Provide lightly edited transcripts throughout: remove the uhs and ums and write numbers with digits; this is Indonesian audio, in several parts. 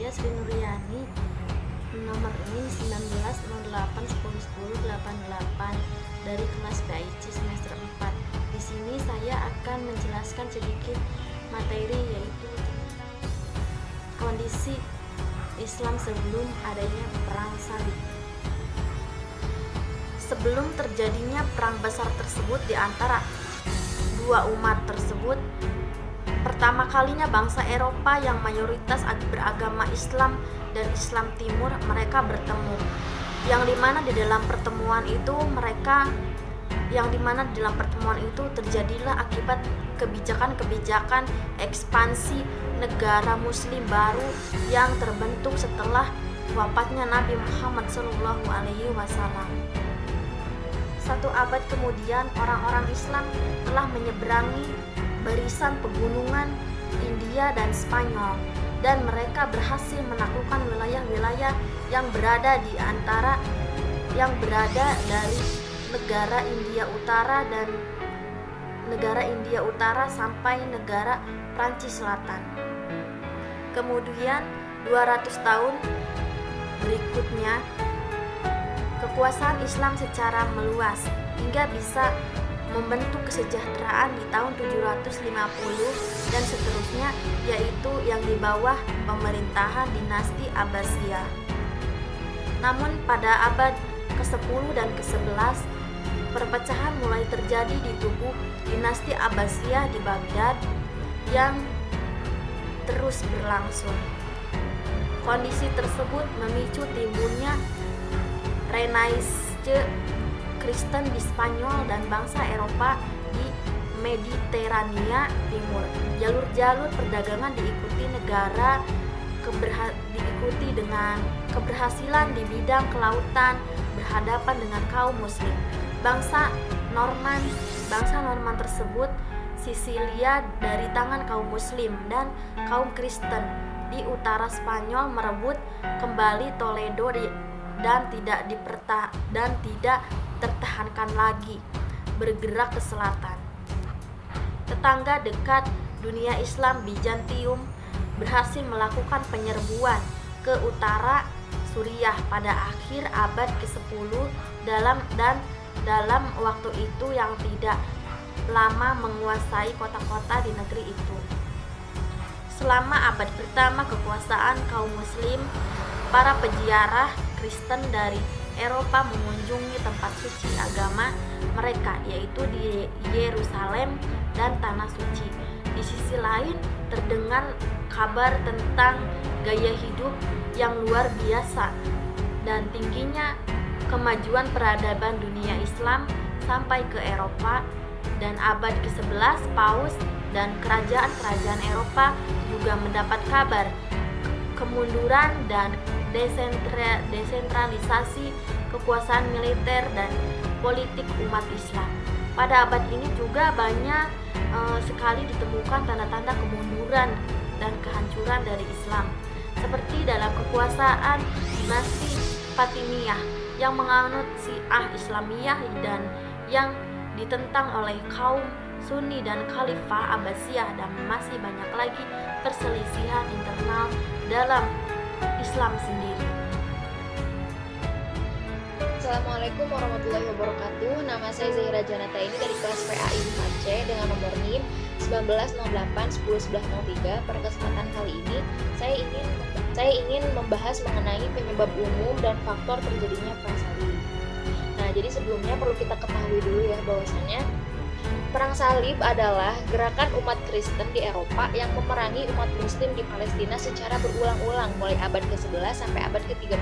saya Sri Nuryani, nomor ini 1908101088 dari kelas PIC semester 4. Di sini saya akan menjelaskan sedikit materi, yaitu kondisi Islam sebelum adanya perang salib. Sebelum terjadinya perang besar tersebut di antara dua umat tersebut, pertama kalinya bangsa Eropa yang mayoritas beragama Islam dan Islam Timur mereka bertemu, yang dimana di dalam pertemuan itu terjadilah akibat kebijakan-kebijakan ekspansi negara Muslim baru yang terbentuk setelah wafatnya Nabi Muhammad SAW. Satu abad kemudian, orang-orang Islam telah menyeberangi barisan pegunungan India dan Spanyol, dan mereka berhasil menaklukkan wilayah-wilayah yang berada dari negara India Utara sampai negara Prancis Selatan. Kemudian 200 tahun berikutnya, kekuasaan Islam secara meluas hingga bisa membentuk kesejahteraan di tahun 750 dan seterusnya, yaitu yang di bawah pemerintahan dinasti Abbasiyah. Namun pada abad ke-10 dan ke-11, perpecahan mulai terjadi di tubuh dinasti Abbasiyah di Baghdad yang terus berlangsung. Kondisi tersebut memicu timbulnya Renaissance Kristen di Spanyol dan bangsa Eropa di Mediterania Timur. Jalur-jalur perdagangan diikuti dengan keberhasilan di bidang kelautan berhadapan dengan kaum Muslim. Bangsa Norman tersebut Sisilia dari tangan kaum Muslim, dan kaum Kristen di utara Spanyol merebut kembali Toledo dan tidak tertahankan lagi, bergerak ke selatan. Tetangga dekat dunia Islam, Bizantium, berhasil melakukan penyerbuan ke utara Suriah pada akhir abad ke-10 dalam waktu itu yang tidak lama menguasai kota-kota di negeri itu. Selama abad pertama kekuasaan kaum Muslim, para peziarah Kristen dari Eropa mengunjungi tempat suci agama mereka, yaitu di Yerusalem dan Tanah Suci. Di sisi lain, terdengar kabar tentang gaya hidup yang luar biasa dan tingginya kemajuan peradaban dunia Islam sampai ke Eropa, dan abad ke-11 Paus dan kerajaan-kerajaan Eropa juga mendapat kabar kemunduran dan desentralisasi kekuasaan militer dan politik umat Islam. Pada abad ini juga banyak sekali ditemukan tanda-tanda kemunduran dan kehancuran dari Islam, seperti dalam kekuasaan dinasti Fatimiyah yang menganut Syiah Islamiyah dan yang ditentang oleh kaum Sunni dan Khalifah Abbasiyah, dan masih banyak lagi perselisihan internal dalam Islam sendiri. Assalamualaikum warahmatullahi wabarakatuh. Nama saya Zahira Janata ini dari kelas PAI 4C dengan nomor NIM 1908101103. Pada kesempatan kali ini saya ingin membahas mengenai penyebab umum dan faktor terjadinya perang salib. Nah, jadi sebelumnya perlu kita ketahui dulu ya bahwasannya perang salib adalah gerakan umat Kristen di Eropa yang memerangi umat Muslim di Palestina secara berulang-ulang mulai abad ke-11 sampai abad ke-13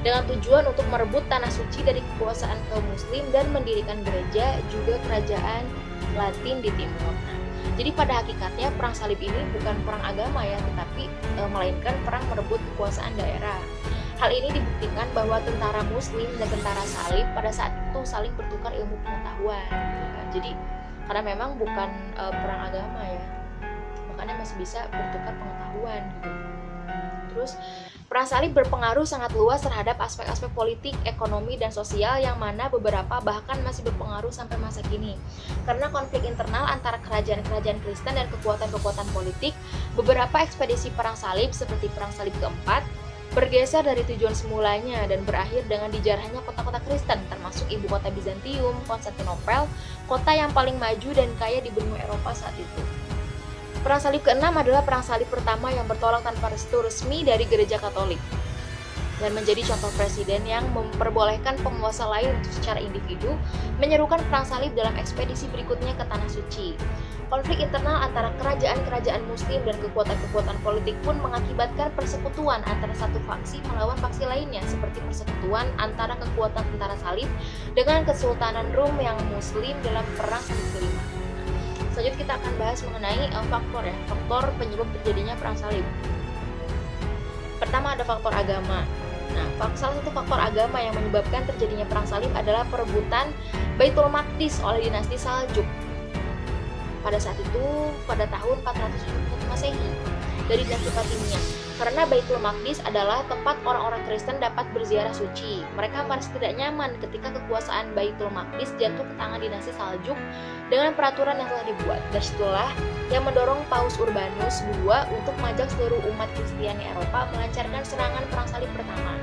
dengan tujuan untuk merebut tanah suci dari kekuasaan kaum Muslim dan mendirikan gereja juga kerajaan Latin di timur. Nah, jadi pada hakikatnya perang salib ini bukan perang agama ya, tetapi melainkan perang merebut kekuasaan daerah. Hal ini dibuktikan bahwa tentara Muslim dan tentara salib pada saat itu saling bertukar ilmu pengetahuan. Jadi karena memang bukan perang agama ya, makanya masih bisa bertukar pengetahuan gitu. Terus Perang salib berpengaruh sangat luas terhadap aspek-aspek politik, ekonomi, dan sosial yang mana beberapa bahkan masih berpengaruh sampai masa kini. Karena konflik internal antara kerajaan-kerajaan Kristen dan kekuatan-kekuatan politik, beberapa ekspedisi perang salib seperti Perang Salib keempat bergeser dari tujuan semulanya dan berakhir dengan dijarahnya kota-kota Kristen, termasuk ibu kota Bizantium, Konstantinopel, kota yang paling maju dan kaya di benua Eropa saat itu. Perang Salib ke-6 adalah perang salib pertama yang bertolak tanpa restu resmi dari gereja Katolik dan menjadi contoh presiden yang memperbolehkan penguasa lain untuk secara individu menyerukan perang salib dalam ekspedisi berikutnya ke Tanah Suci. Konflik internal antara kerajaan-kerajaan muslim dan kekuatan-kekuatan politik pun mengakibatkan persekutuan antara satu faksi melawan faksi lainnya, seperti persekutuan antara kekuatan tentara salib dengan Kesultanan Rum yang muslim dalam Perang Salib kelima. Selanjutnya kita akan bahas mengenai faktor penyebab terjadinya perang salib. Pertama ada faktor agama. Nah, salah satu faktor agama yang menyebabkan terjadinya perang salib adalah perebutan Baitul Maqdis oleh dinasti Saljuk. Pada saat itu, pada tahun 471 Masehi dari dinasti Fatimiyah. Karena Baitul Maqdis adalah tempat orang-orang Kristen dapat berziarah suci. Mereka merasa tidak nyaman ketika kekuasaan Baitul Maqdis jatuh ke tangan dinasti Saljuk dengan peraturan yang telah dibuat. Dan situlah yang mendorong Paus Urbanus II untuk mengajak seluruh umat Kristiani Eropa melancarkan serangan perang salib pertama.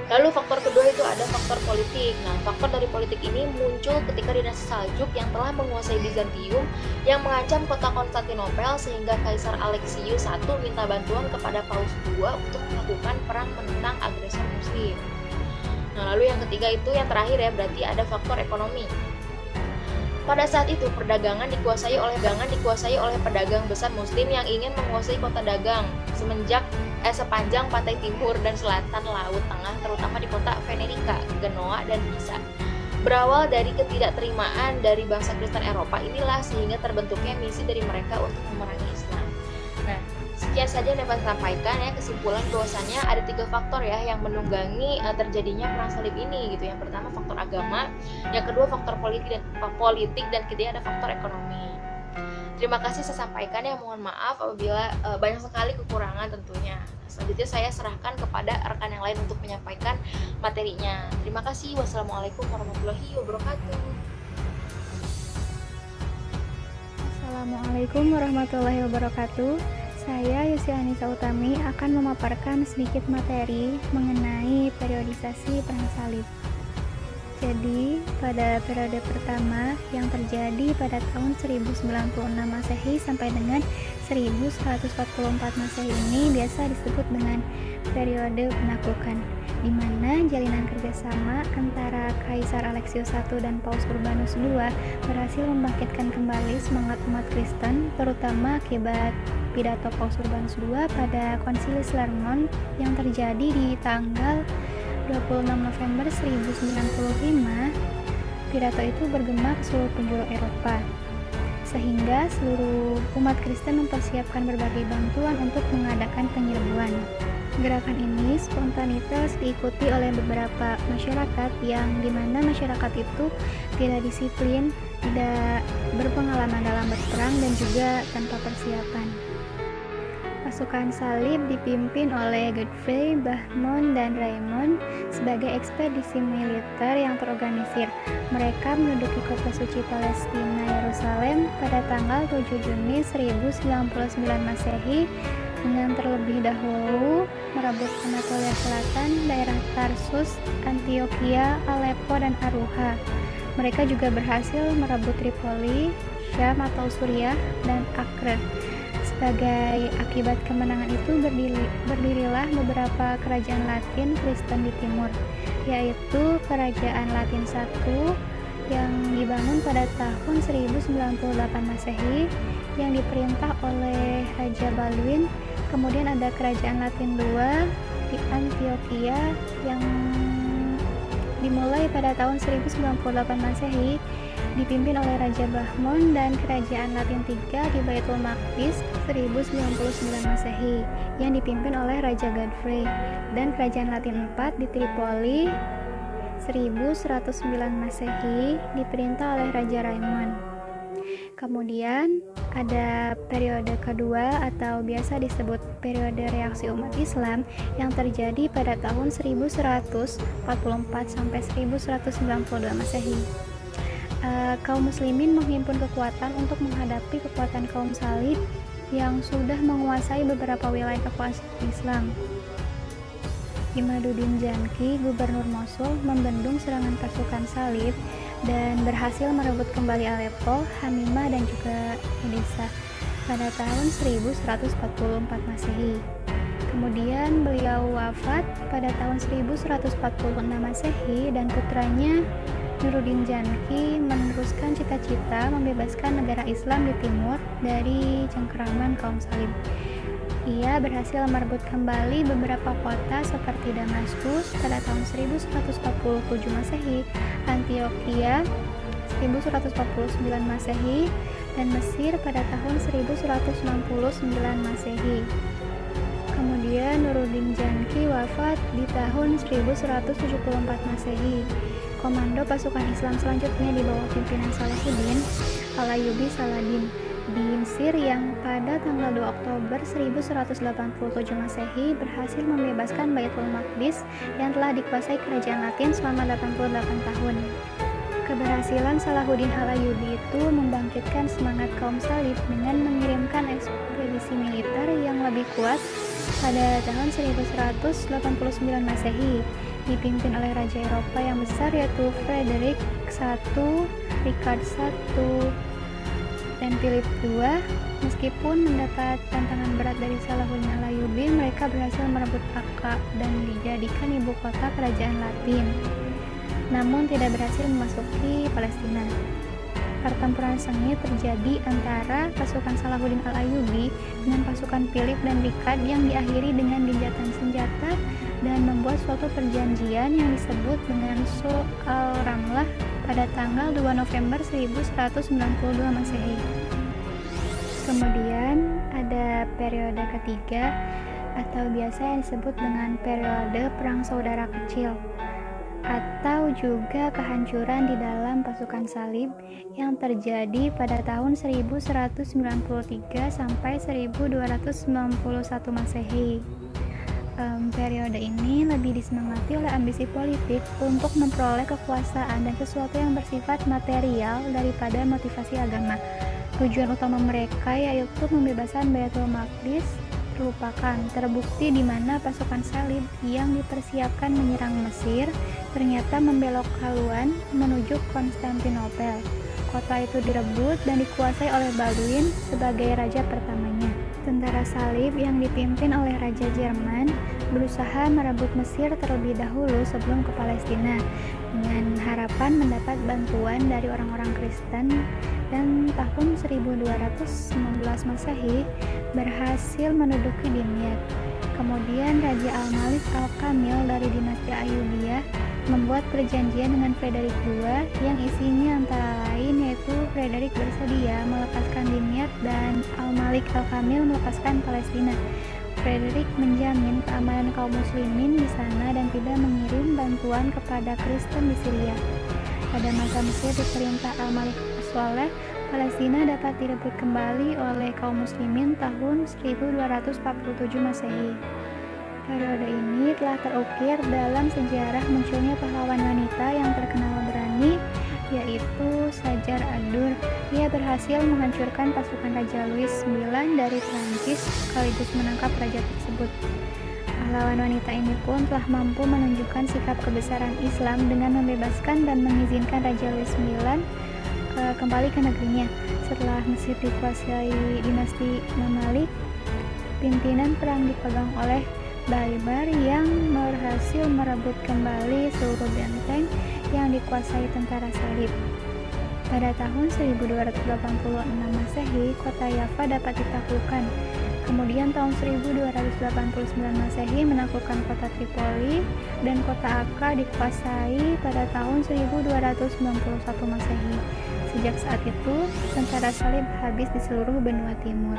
Lalu faktor kedua itu ada faktor politik. Nah, faktor dari politik ini muncul ketika dinasti Saljuk yang telah menguasai Bizantium yang mengancam kota Konstantinopel sehingga Kaisar Alexius I minta bantuan kepada Paus II untuk melakukan perang menentang agresor muslim. Nah, lalu yang ketiga itu yang terakhir ya, berarti ada faktor ekonomi. Pada saat itu perdagangan dikuasai oleh pedagang besar muslim yang ingin menguasai kota dagang sepanjang pantai timur dan selatan Laut Tengah, terutama di kota Venetia, Genoa, dan Pisa. Berawal dari ketidakterimaan dari bangsa Kristen Eropa inilah sehingga terbentuknya misi dari mereka untuk memerangi Islam. Nah, sekian saja yang dapat saya sampaikan ya, kesimpulan bahwasannya ada 3 faktor ya yang menunggangi terjadinya perang salib ini gitu. Yang pertama faktor agama, yang kedua faktor politik dan ketiga ada faktor ekonomi. Terima kasih saya sampaikan ya, mohon maaf apabila banyak sekali kekurangan tentunya. Selanjutnya saya serahkan kepada rekan yang lain untuk menyampaikan materinya. Terima kasih. Wassalamualaikum warahmatullahi wabarakatuh. Assalamualaikum warahmatullahi wabarakatuh. Saya Yusi Anissa Utami akan memaparkan sedikit materi mengenai periodisasi perang salib. Jadi, pada periode pertama yang terjadi pada tahun 1096 Masehi sampai dengan 1144 Masehi ini biasa disebut dengan periode penaklukan, di mana jalinan kerjasama antara Kaisar Alexius I dan Paus Urbanus II berhasil membangkitkan kembali semangat umat Kristen, terutama akibat pidato Paus Urbanus II pada Konsili Clermont yang terjadi di tanggal 26 November 1095. Pidato itu bergema ke seluruh penjuru Eropa, sehingga seluruh umat Kristen mempersiapkan berbagai bantuan untuk mengadakan penyerbuan. Gerakan ini spontanitas diikuti oleh beberapa masyarakat yang dimana masyarakat itu tidak disiplin, tidak berpengalaman dalam berperang dan juga tanpa persiapan. Pasukan salib dipimpin oleh Godfrey, Bahmond, dan Raymond sebagai ekspedisi militer yang terorganisir. Mereka menduduki kota suci Palestina, Yerusalem pada tanggal 7 Juni 1099 Masehi dengan terlebih dahulu merebut Anatolia Selatan, daerah Tarsus, Antioquia, Aleppo, dan Aruha. Mereka juga berhasil merebut Tripoli, Syam atau Suriah, dan Acre. Sebagai akibat kemenangan itu berdirilah beberapa kerajaan Latin Kristen di timur, yaitu Kerajaan Latin I yang dibangun pada tahun 1098 Masehi yang diperintah oleh Raja Balduin. Kemudian ada Kerajaan Latin II di Antioquia yang dimulai pada tahun 1098 Masehi dipimpin oleh Raja Bahmond, dan Kerajaan Latin III di Baitul Maqdis 1099 Masehi yang dipimpin oleh Raja Godfrey, dan Kerajaan Latin IV di Tripoli 1109 Masehi diperintah oleh Raja Raymond. Kemudian ada periode kedua atau biasa disebut periode reaksi umat Islam yang terjadi pada tahun 1144 sampai 1192 Masehi. Kaum muslimin menghimpun kekuatan untuk menghadapi kekuatan kaum salib yang sudah menguasai beberapa wilayah kekuasaan Islam. Imaduddin Janki, Gubernur Mosul, membendung serangan pasukan salib dan berhasil merebut kembali Aleppo, Hamimah, dan juga Edessa pada tahun 1144 Masehi. Kemudian beliau wafat pada tahun 1146 Masehi dan putranya Nuruddin Janki meneruskan cita-cita membebaskan negara Islam di timur dari cengkeraman kaum salib. Ia berhasil merebut kembali beberapa kota seperti Damaskus pada tahun 1147 Masehi, Antioquia 1149 Masehi, dan Mesir pada tahun 1169 Masehi. Kemudian Nuruddin Janki wafat di tahun 1174 Masehi. Komando pasukan Islam selanjutnya di bawah pimpinan Salahuddin Al-Ayyubi Saladin di Mesir yang pada tanggal 2 Oktober 1187 Masehi berhasil membebaskan Baitul Maqdis yang telah dikuasai kerajaan Latin selama 88 tahun. Keberhasilan Salahuddin Al-Ayyubi itu membangkitkan semangat kaum salib dengan mengirimkan ekspedisi militer yang lebih kuat pada tahun 1189 Masehi dipimpin oleh Raja Eropa yang besar yaitu Frederick I, Richard I, dan Philip II. Meskipun mendapat tantangan berat dari Salahuddin Al-Ayyubi, mereka berhasil merebut Akka dan dijadikan ibu kota kerajaan Latin, namun tidak berhasil memasuki Palestina. Pertempuran sengit terjadi antara pasukan Salahuddin Al-Ayyubi dengan pasukan Philip dan Richard yang diakhiri dengan gencatan senjata dan membuat suatu perjanjian yang disebut dengan Sulh al-Ramlah pada tanggal 2 November 1192 Masehi. Kemudian ada periode ketiga atau biasa yang disebut dengan periode Perang Saudara Kecil atau juga kehancuran di dalam pasukan salib yang terjadi pada tahun 1193 sampai 1291 Masehi. Periode ini lebih disemangati oleh ambisi politik untuk memperoleh kekuasaan dan sesuatu yang bersifat material daripada motivasi agama. Tujuan utama mereka yaitu membebaskan Baitul Maqdis terlupakan. Terbukti di mana pasukan salib yang dipersiapkan menyerang Mesir ternyata membelok haluan menuju Konstantinopel. Kota itu direbut dan dikuasai oleh Baldwin sebagai raja pertamanya. Tentara salib yang dipimpin oleh Raja Jerman berusaha merebut Mesir terlebih dahulu sebelum ke Palestina dengan harapan mendapat bantuan dari orang-orang Kristen, dan tahun 1219 Masehi berhasil menduduki Dimyat. Kemudian Raja Al-Malik Al-Kamil dari dinasti Ayyubiyah membuat perjanjian dengan Frederick II yang isinya antara lain yaitu Frederick bersedia melepaskan Dimyat dan Al-Malik Al-Kamil melepaskan Palestina. Frederick menjamin keamanan kaum muslimin di sana dan tidak mengirim bantuan kepada Kristen di Syria. Pada masa Mesir diperintah Al-Malik As-Saleh, Palestina dapat direbut kembali oleh kaum muslimin tahun 1247 Masehi. Periode ini telah terukir dalam sejarah munculnya pahlawan wanita yang terkenal berani, yaitu Sajar ad-Dur. Ia berhasil menghancurkan pasukan Raja Louis IX dari Prancis sekaligus menangkap raja tersebut. Pahlawan wanita ini pun telah mampu menunjukkan sikap kebesaran Islam dengan membebaskan dan mengizinkan Raja Louis IX kembali ke negerinya. Setelah Mesir dikuasai dinasti Mamalik, pimpinan perang dipegang oleh Baibars yang berhasil merebut kembali seluruh benteng yang dikuasai tentara salib. Pada tahun 1286 Masehi, kota Yafa dapat ditaklukkan. Kemudian tahun 1289 Masehi menaklukkan kota Tripoli dan kota Akka dikuasai pada tahun 1291 Masehi. Sejak saat itu, tentara salib habis di seluruh benua timur.